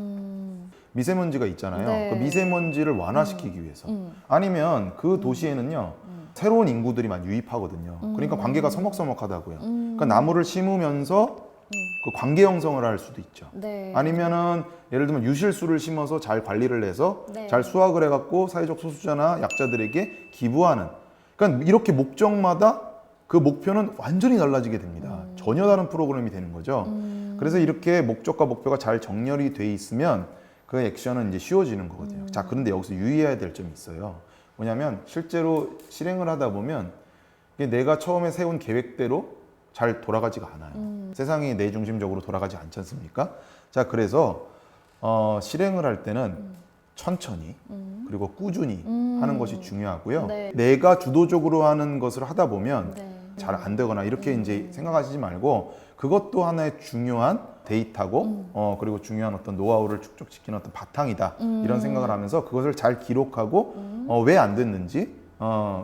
미세먼지가 있잖아요. 네. 그 미세먼지를 완화시키기 위해서 아니면 그 도시에는요 새로운 인구들이 많이 유입하거든요. 그러니까 관계가 서먹서먹하다고요. 그러니까 나무를 심으면서 그 관계 형성을 할 수도 있죠. 네. 아니면은 예를 들면 유실수를 심어서 잘 관리를 해서 네. 잘 수확을 해갖고 사회적 소수자나 약자들에게 기부하는. 그러니까 이렇게 목적마다 그 목표는 완전히 달라지게 됩니다. 전혀 다른 프로그램이 되는 거죠. 그래서 이렇게 목적과 목표가 잘 정렬이 돼 있으면 그 액션은 이제 쉬워지는 거거든요. 자, 그런데 여기서 유의해야 될 점이 있어요. 뭐냐면 실제로 실행을 하다 보면 이게 내가 처음에 세운 계획대로 잘 돌아가지가 않아요. 세상이 내 중심적으로 돌아가지 않지 않습니까? 자, 그래서 실행을 할 때는 천천히 그리고 꾸준히 하는 것이 중요하고요. 네. 내가 주도적으로 하는 것을 하다 보면 네. 잘 안 되거나 이렇게 이제 생각하시지 말고 그것도 하나의 중요한 데이터고 그리고 중요한 어떤 노하우를 축적시키는 어떤 바탕이다 이런 생각을 하면서 그것을 잘 기록하고 왜 안 됐는지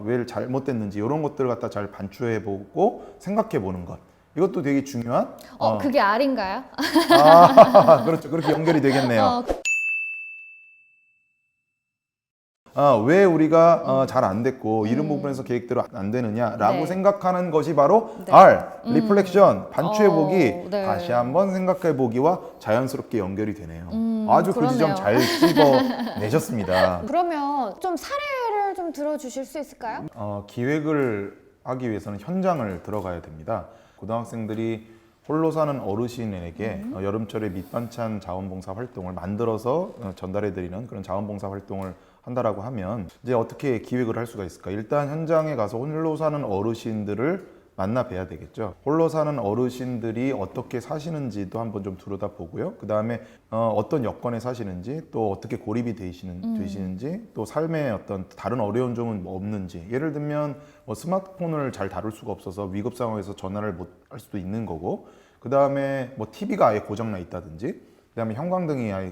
왜 잘못됐는지 이런 것들을 갖다 잘 반추해보고 생각해보는 것 이것도 되게 중요한 그게 R인가요? 그렇죠. 그렇게 연결이 되겠네요. 왜 우리가 잘 안 됐고 이런 부분에서 계획대로 안 되느냐라고 네. 생각하는 것이 바로 네. R, 리플렉션, 반추해보기, 네. 다시 한번 생각해보기와 자연스럽게 연결이 되네요. 아주 그 지점 그러네요. 잘 찝어내셨습니다. 그러면 좀 사례를 좀 들어주실 수 있을까요? 기획을 하기 위해서는 현장을 들어가야 됩니다. 고등학생들이 홀로 사는 어르신에게 여름철에 밑반찬 자원봉사 활동을 만들어서 전달해드리는 그런 자원봉사 활동을 한다라고 하면 이제 어떻게 기획을 할 수가 있을까? 일단 현장에 가서 홀로 사는 어르신들을 만나 뵈야 되겠죠. 홀로 사는 어르신들이 어떻게 사시는지도 한번 좀 들여다보고요. 그 다음에 어떤 여건에 사시는지, 또 어떻게 고립이 되시는지, 또 삶에 어떤 다른 어려운 점은 뭐 없는지. 예를 들면 뭐 스마트폰을 잘 다룰 수가 없어서 위급 상황에서 전화를 못 할 수도 있는 거고, 그 다음에 뭐 TV가 아예 고장나 있다든지, 그 다음에 형광등이 아예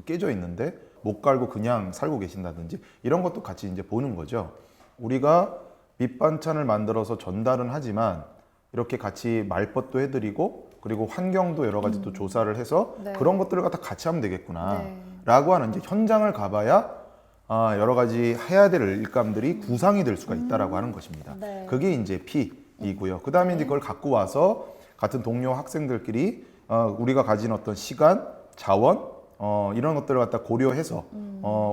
깨져 있는데 못 갈고 그냥 살고 계신다든지, 이런 것도 같이 이제 보는 거죠. 우리가 밑반찬을 만들어서 전달은 하지만 이렇게 같이 말벗도 해드리고, 그리고 환경도 여러 가지 또 조사를 해서 네. 그런 것들을 갖다 같이 하면 되겠구나 네. 라고 하는, 이제 현장을 가봐야 여러 가지 해야 될 일감들이 구상이 될 수가 있다라고 하는 것입니다. 네. 그게 이제 P이고요. 그 다음에 이제 그걸 갖고 와서 같은 동료 학생들끼리 우리가 가진 어떤 시간, 자원, 이런 것들을 갖다 고려해서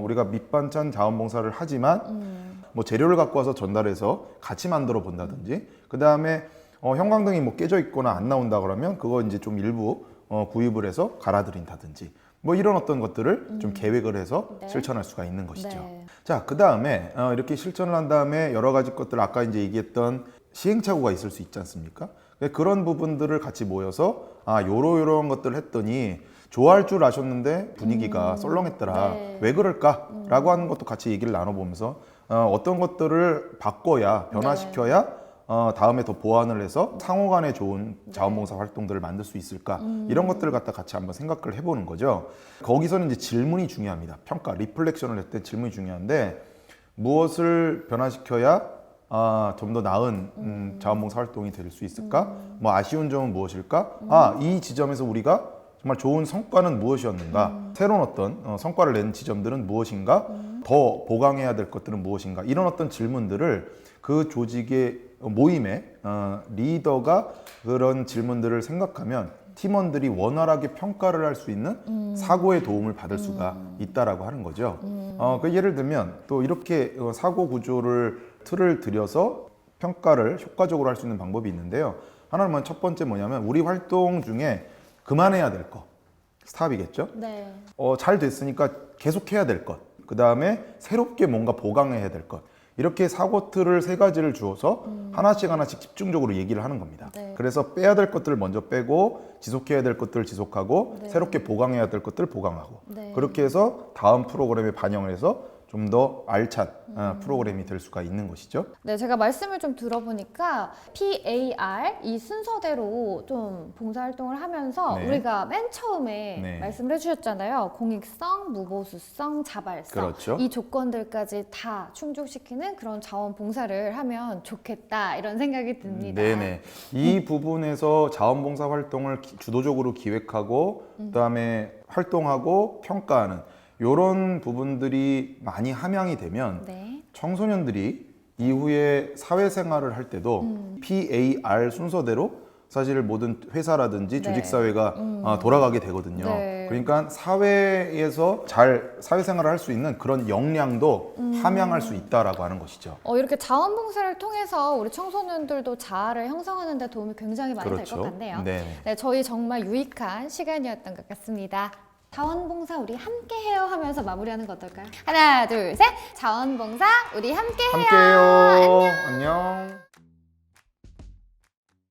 우리가 밑반찬 자원봉사를 하지만 뭐 재료를 갖고 와서 전달해서 같이 만들어 본다든지, 그 다음에 형광등이 뭐 깨져 있거나 안 나온다 그러면 그거 이제 좀 일부 구입을 해서 갈아드린다든지, 뭐 이런 어떤 것들을 좀 계획을 해서 네. 실천할 수가 있는 것이죠. 네. 자, 그 다음에 이렇게 실천을 한 다음에 여러 가지 것들, 아까 이제 얘기했던 시행착오가 있을 수 있지 않습니까? 그런 부분들을 같이 모여서 요런 것들을 했더니 좋아할 줄 아셨는데 분위기가 썰렁했더라. 네. 왜 그럴까? 라고 하는 것도 같이 얘기를 나눠보면서 어떤 것들을 바꿔야, 변화시켜야 다음에 더 보완을 해서 상호 간에 좋은 자원봉사 활동들을 만들 수 있을까? 이런 것들을 갖다 같이 한번 생각을 해보는 거죠. 거기서는 이제 질문이 중요합니다. 평가, 리플렉션을 할 때 질문이 중요한데, 무엇을 변화시켜야 좀 더 나은 자원봉사 활동이 될 수 있을까? 뭐 아쉬운 점은 무엇일까? 이 지점에서 우리가 정말 좋은 성과는 무엇이었는가? 새로운 어떤 성과를 낸 지점들은 무엇인가? 더 보강해야 될 것들은 무엇인가? 이런 어떤 질문들을 그 조직의 모임의 리더가 그런 질문들을 생각하면 팀원들이 원활하게 평가를 할 수 있는 사고의 도움을 받을 수가 있다라고 하는 거죠. 그 예를 들면 또 이렇게 사고 구조를 틀을 들여서 평가를 효과적으로 할 수 있는 방법이 있는데요. 하나는 첫 번째 뭐냐면, 우리 활동 중에 그만해야 될 것, 스탑이겠죠. 네. 잘 됐으니까 계속해야 될 것, 그 다음에 새롭게 뭔가 보강해야 될 것, 이렇게 사고 틀을 3가지를 주어서 하나씩 집중적으로 얘기를 하는 겁니다. 네. 그래서 빼야 될 것들을 먼저 빼고, 지속해야 될 것들을 지속하고, 네. 새롭게 보강해야 될 것들을 보강하고, 네. 그렇게 해서 다음 프로그램에 반영을 해서 좀 더 알찬 프로그램이 될 수가 있는 것이죠. 네, 제가 말씀을 좀 들어보니까 PAR 이 순서대로 좀 봉사활동을 하면서 네. 우리가 맨 처음에 네. 말씀을 해주셨잖아요. 공익성, 무보수성, 자발성. 그렇죠. 이 조건들까지 다 충족시키는 그런 자원봉사를 하면 좋겠다, 이런 생각이 듭니다. 네네. 이 부분에서 자원봉사 활동을 주도적으로 기획하고, 그다음에 활동하고 평가하는 이런 부분들이 많이 함양이 되면 네. 청소년들이 이후에 사회생활을 할 때도 PAR 순서대로 사실 모든 회사라든지 네. 조직사회가 돌아가게 되거든요. 네. 그러니까 사회에서 잘 사회생활을 할 수 있는 그런 역량도 함양할 수 있다라고 하는 것이죠. 이렇게 자원봉사를 통해서 우리 청소년들도 자아를 형성하는 데 도움이 굉장히 많이 될 그렇죠. 것 같네요. 네. 네, 저희 정말 유익한 시간이었던 것 같습니다. 자원봉사 우리 함께해요 하면서 마무리하는 거 어떨까요? 하나, 둘, 셋! 자원봉사 우리 함께해요! 함께해요. 안녕.